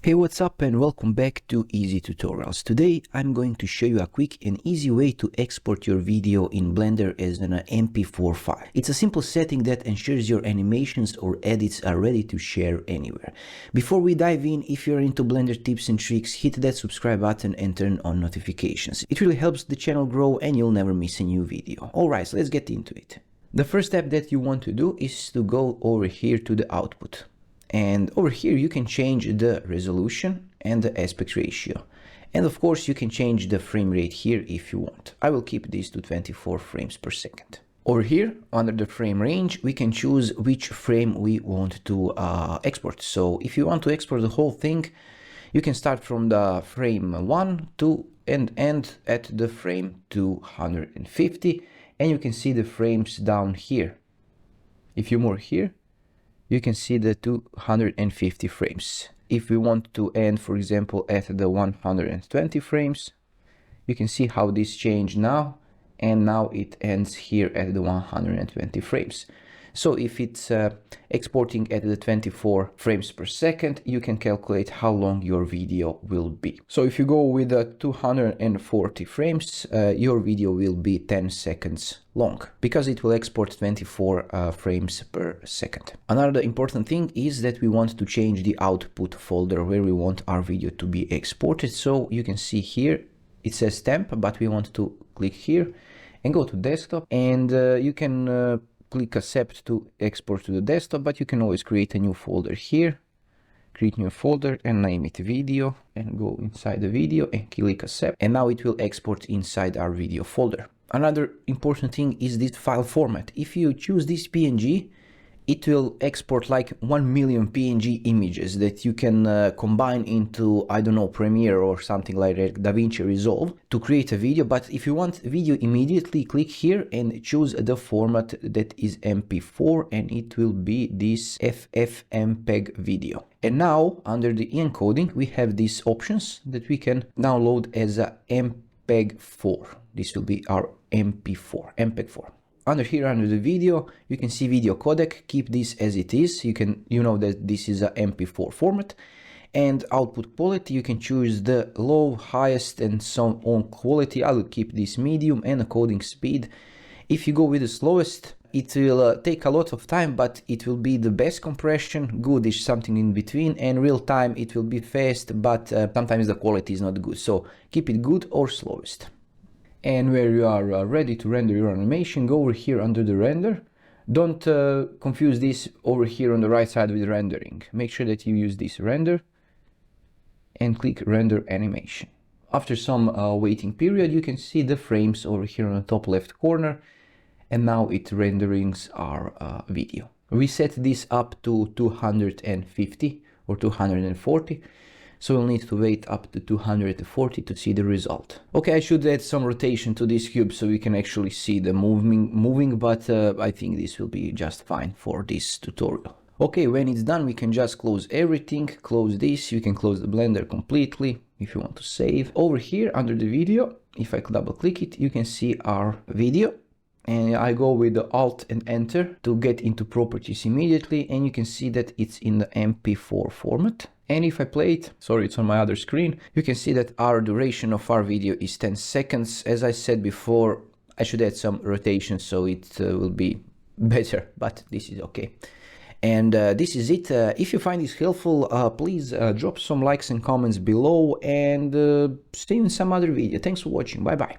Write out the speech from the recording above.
Hey, what's up and welcome back to Easy Tutorials. Today I'm going to show you a quick and easy way to export your video in Blender as an MP4 file. It's a simple setting that ensures your animations or edits are ready to share anywhere. Before we dive in, if you're into Blender tips and tricks, hit that subscribe button and turn on notifications. It really helps the channel grow and you'll never miss a new video. Alright, so let's get into it. The first step that you want to do is to go over here to the output. And over here you can change the resolution and the aspect ratio. And of course you can change the frame rate here if you want. I will keep this to 24 frames per second. Over here under the frame range we can choose which frame we want to export. So if you want to export the whole thing, you can start from the frame 1 to and end at the frame 250, and you can see the frames down here. If you move here, you can see the 250 frames. If we want to end, for example, at the 120 frames, you can see how this changed now, and now it ends here at the 120 frames. So if it's exporting at the 24 frames per second, you can calculate how long your video will be. So if you go with the 240 frames, your video will be 10 seconds long because it will export 24 frames per second. Another important thing is that we want to change the output folder where we want our video to be exported. So you can see here it says temp, but we want to click here and go to desktop, and you can click accept to export to the desktop, but you can always create a new folder here. Create new folder and name it video, and go inside the video and click accept, and now it will export inside our video folder. Another important thing is this file format. If you choose this PNG, it will export like 1 million PNG images that you can combine into, I don't know, Premiere or something like that, DaVinci Resolve, to create a video. But if you want video immediately, click here and choose the format that is MP4, and it will be this FFmpeg video. And now under the encoding, we have these options that we can download as a MPEG-4. This will be our MP4, MPEG-4. Under here, under the video, you can see video codec. Keep this as it is. You know that this is a MP4 format. And output quality, you can choose the low, highest, and so on quality. I will keep this medium, and encoding speed. If you go with the slowest, it will take a lot of time, but it will be the best compression. Good is something in between, and real time it will be fast, but sometimes the quality is not good. So keep it good or slowest. And where you are ready to render your animation, go over here under the render. Don't confuse this over here on the right side with rendering. Make sure that you use this render and click render animation. After some waiting period, you can see the frames over here on the top left corner, and now it renderings our video. We set this up to 250 or 240. So we'll need to wait up to 240 to see the result. Okay, I should add some rotation to this cube so we can actually see the moving, but I think this will be just fine for this tutorial. Okay, when it's done, we can just close everything, close this. You can close the Blender completely if you want to save. Over here under the video, if I double click it, you can see our video. And I go with the Alt and Enter to get into properties immediately, and you can see that it's in the MP4 format. And if I play it, sorry, it's on my other screen, you can see that our duration of our video is 10 seconds. As I said before, I should add some rotation so it will be better, but this is okay. And this is it. If you find this helpful, please drop some likes and comments below, and see you in some other video. Thanks for watching. Bye bye.